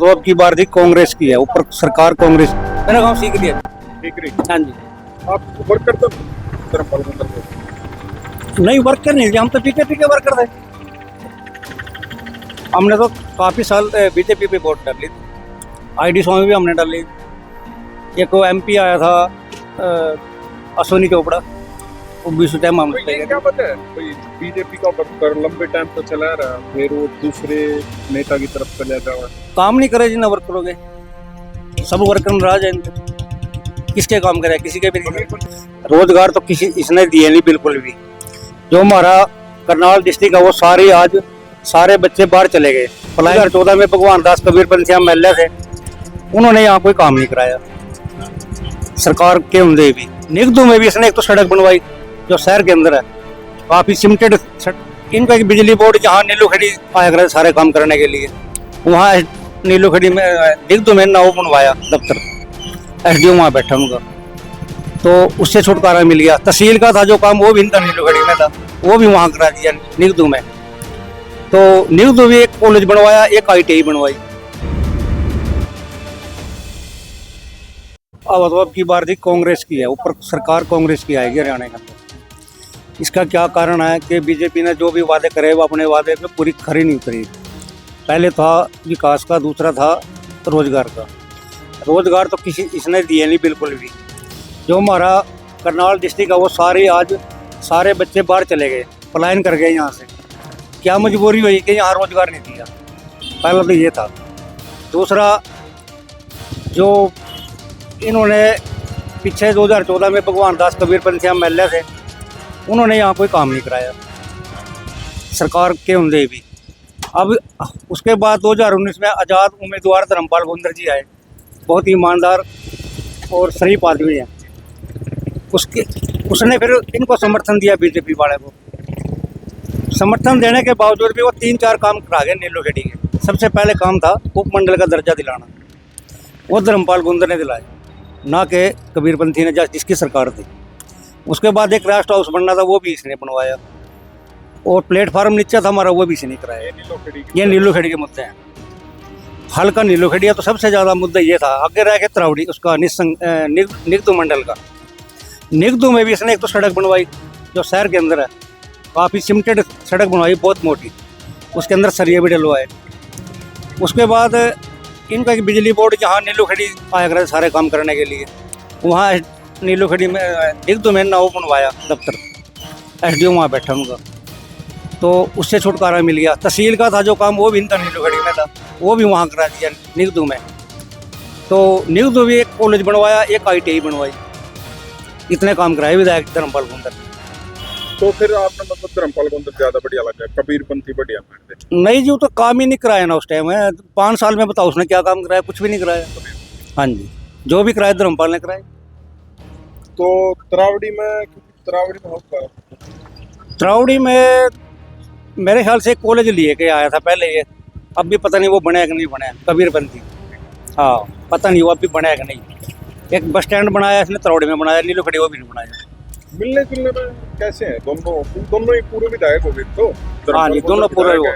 तो अब की बार थी कांग्रेस की है, ऊपर सरकार कांग्रेस। मेरा गांव सीकरी है। सीकरी। हाँ जी। आप वर्कर तो धर्मपाल गुंदर को नहीं, वर्कर नहीं थे, हम तो पीके वर्कर थे। हमने तो काफी साल बीजेपी पे वोट डाली थी। आईडी सॉन्ग भी हमने डाली। एक वो एमपी आया था अश्विनी चोपड़ा, वो भी उस टाइम हम तो ये क्या पता है कोई बीजेपी का वर्कर लंबे टाइम तो चला रहा, फिर वो दूसरे नेता की तरफ चला जाओ। काम नहीं करे जिन्हें वर्कर हो गए, सब वर्कर नाराज है इनके। किसके काम करे, किसी के भी नहीं। रोजगार तो किसी इसने दिए नहीं बिल्कुल भी। जो हमारा करनाल डिस्ट्रिक्ट है वो सारे बच्चे बाहर चले गए। 2014 में भगवान दास कबीर पंथिया एमएलए थे, उन्होंने यहाँ कोई काम नहीं कराया सरकार के होंगे भी। निगदू में भी इसने एक तो सड़क बनवाई जो शहर के अंदर है, काफी सिमटेड। इनका एक बिजली बोर्ड जहाँ नीलू खड़ी आया करे सारे काम करने के लिए, वहाँ नीलू खड़ी में निगदू में ना वो बनवाया दफ्तर, एसडीओ वहाँ बैठा उनका, तो उससे छुटकारा मिल गया। तहसील का था जो काम वो भी इनका नीलू खड़ी में था, वो भी वहाँ करा दिया निगदू में। तो निगदू भी एक कॉलेज बनवाया, एक ITI बनवाई। अब की बार थी कांग्रेस की है, ऊपर सरकार कांग्रेस की आएगी हरियाणा के अंदर। इसका क्या कारण है कि बीजेपी ने जो भी वादे करे वो अपने वादे पे पूरी खरी नहीं उतरी। पहले था विकास का, दूसरा था रोजगार का। रोजगार तो किसी इसने दिए नहीं बिल्कुल भी। जो हमारा करनाल डिस्ट्रिक्ट है वो सारे बच्चे बाहर चले गए, पलायन कर गए यहाँ से। क्या मजबूरी हुई कि यहाँ रोजगार नहीं दिया, पहला तो ये था। दूसरा, जो इन्होंने पीछे 2014 में भगवान दास कबीर पंथिया एमएलए थे, उन्होंने यहाँ कोई काम नहीं कराया सरकार के होंगे भी। अब उसके बाद 2019 में आज़ाद उम्मीदवार धर्मपाल गुंदर जी आए, बहुत ईमानदार और शरीफ आदमी है। उसने फिर इनको समर्थन दिया, बीजेपी वाले को समर्थन देने के बावजूद भी वो 3-4 काम करा गए नीलू खेड़ी के। सबसे पहले काम था उपमंडल का दर्जा दिलाना, वो धर्मपाल गुंदर ने दिलाया, ना कि कबीरपंथी ने जिसकी सरकार थी। उसके बाद एक रेस्ट हाउस बनना था, वो भी इसने बनवाया। और प्लेटफार्म नीचे था हमारा, वो भी इसने कराया। ये नीलू खेड़ी के मुद्दे हैं। हल्का नीलू खेड़ी है तो सबसे ज़्यादा मुद्दा ये था। आगे रह के त्रावड़ी उसका निगदू मंडल का, निगदू में भी इसने एक तो सड़क बनवाई जो शहर के अंदर है, काफ़ी सिमटेड सड़क बनवाई, बहुत मोटी, उसके अंदर सरिये भी डलवाए। उसके बाद इनका एक बिजली बोर्ड जहाँ नीलू खड़ी आया करे सारे काम करने के लिए, वहाँ नीलू खड़ी में निगदू में ना वो बनवाया दफ्तर, एसडीओ वहाँ बैठा उनका, तो उससे छुटकारा मिल गया। तहसील का था जो काम वो भी इनका नीलू खड़ी में था, वो भी वहाँ करा दिया निगदू में। तो निगदू भी एक कॉलेज बनवाया, एक ITI बनवाई। इतने काम कराए विधायक धर्मपाल गुंदर। तो फिर आपने मतलब धर्मपाल गुंदर ज्यादा बढ़िया लगा, कबीरपंथी बढ़िया मानते? नहीं जी, वो तो काम ही नहीं कराया ना उस टाइम है। 5 साल में बताओ उसने क्या काम कराया, कुछ भी नहीं कराया। हाँ जी, जो भी कराया धर्मपाल ने कराया। तो त्रावड़ी में होगा, त्रावड़ी में मेरे ख्याल से एक कॉलेज लिए के आया था पहले ये, अब भी पता नहीं वो बना है कि नहीं बना है, कबीरपंथी। हाँ, पता नहीं वो अब भी बना है कि नहीं। एक बस स्टैंड बनाया इसने त्रावड़ी में, बनाया नीलू खड़ी वो भी नहीं बनाया। मिलने जुलने में कैसे हैं दोनों ही पूर्व विधायक हो गए तो? हाँ जी, दोनों पूरे वो,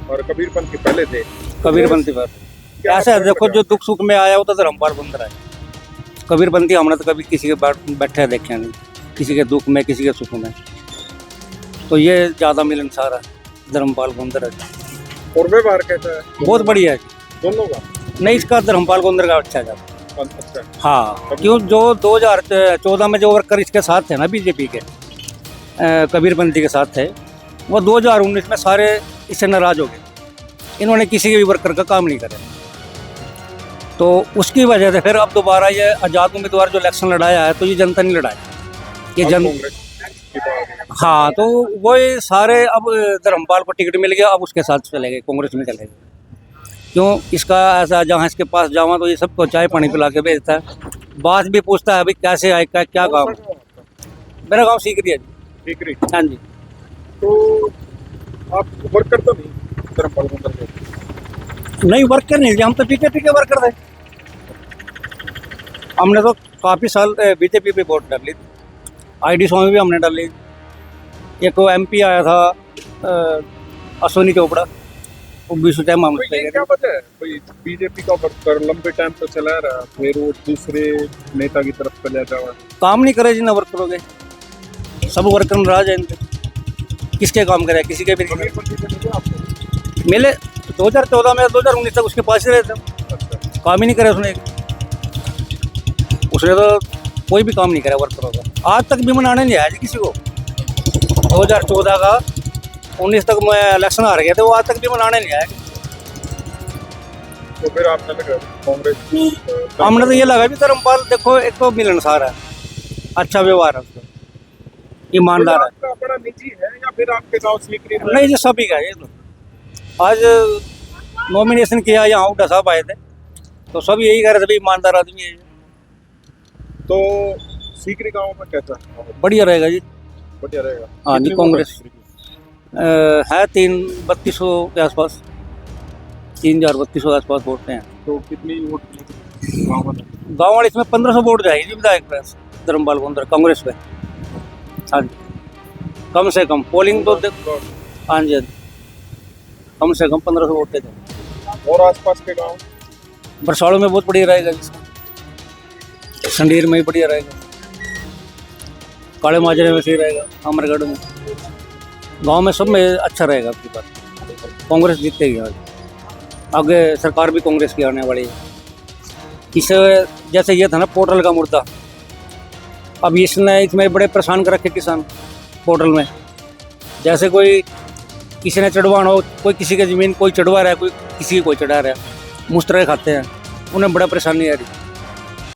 और कबीरपंथी पहले थे। कबीरपंथी पर ऐसा देखो, जो दुख सुख में आया वो तो धर्मपाल गुंदर है। कबीरपंथी हमने तो कभी किसी के बैठे देखे नहीं, किसी के दुख में, किसी के सुख में। तो ये ज़्यादा मिलनसार है, धर्मपाल गुंदर है। और व्यवहार कैसा है? बहुत बढ़िया है दोनों का। नहीं, इसका धर्मपाल गुंदर का अच्छा है। अच्छा। हाँ, क्यों जो 2014 में जो वर्कर इसके साथ थे ना बीजेपी के, कबीरपंथी के साथ थे, वो 2019 में सारे इससे नाराज हो गए। इन्होंने किसी के भी वर्कर का काम नहीं करे, तो उसकी वजह से फिर अब दोबारा ये आज़ाद उम्मीदवार जो इलेक्शन लड़ाया है, तो ये जनता नहीं लड़ाया, ये हाँ, तो वो सारे अब धर्मपाल को टिकट मिल गया, अब उसके साथ चले गए, कांग्रेस में चले गए। क्यों, इसका ऐसा जहाँ इसके पास जावा तो ये सबको चाय पानी पिला के भेजता है, बात भी पूछता है भाई कैसे आए, क्या काम। मेरा गांव सीकरी है। सीकरी। हाँ जी। तो आप वर्कर तो नहीं धर्मपाल गुंदर के? नहीं, वर्कर नहीं थे, हम तो पीके वर्कर थे। हमने तो काफ़ी साल बीजेपी पे वोट डाली थी। आईडी सॉन्ग भी हमने डाली। एक वो एमपी आया था अश्विनी चोपड़ा, वो बीच टाइम हम तो ये क्या वजह है भाई, बीजेपी का वर्कर लंबे टाइम से चला रहा है, फिर वो दूसरे नेता की तरफ चला जावा। काम नहीं करे जिन वर्करों के, सब वर्कर नाराज है इनके। किसके काम करे, किसी के भी नहीं कबीर मंडी में मिले आपको? करे। मिले 2014 में, 2019 तक उसके पास ही रहे थे, अच्छा, काम ही नहीं करे उसने। उसने तो कोई भी काम नहीं करा वर्करों का, आज तक भी मनाने नहीं आया जी किसी को। 2014 का 19 तक मैं इलेक्शन हार गए थे, वो आज तक भी मनाने नहीं आया। तो फिर आपने लगा कांग्रेस हमने तो ये लगा भी धर्मपाल देखो एक तो मिलनसार है, अच्छा व्यवहार है उसका, ईमानदार है। आपका बड़ा निजी है या फिर आपके गांव सीकरी में? नहीं जी सभी का है ये तो। आज नॉमिनेशन किया, यहाँ हुड्डा साहब आए थे तो सब यही कह रहे थे भाई ईमानदार आदमी है ये। तो सीकरी गांव में कैसा है? बढ़िया रहेगा जी। बढ़िया रहेगा। हाँ जी, कितनी वोट है कांग्रेस सीकरी की? है 3200 के आसपास, 3200 के आसपास वोट हैं। तो कितनी वोट मिलेगी गांव में? गाँव वाले इसमें 1500 वोट जाएगी जी विधायक पे, धर्मपाल को अंदर कांग्रेस पे। हाँ जी, कम से कम पोलिंग तो हाँ जी, कम से कम 1500 वोट देते। और आसपास के गांव? बरसाड़ों में बहुत बढ़िया रहेगा जिसका, संडीर में ही बढ़िया रहेगा, काले माजरे में सही रहेगा, अमरगढ़ में, गांव में सब में अच्छा रहेगा। आपकी बात कांग्रेस जीतेगी आज, आगे सरकार भी कांग्रेस की आने वाली है। इसे जैसे ये था ना पोर्टल का मुद्दा, अब इसने इसमें बड़े परेशान कर रखे किसान पोर्टल में। जैसे कोई किसी ने चढ़वाना हो, कोई किसी की ज़मीन कोई चढ़वा रहा है, कोई किसी की कोई चढ़ा रहा है, मुश्तरक खाते हैं, उन्हें बड़ा परेशानी आ रही है।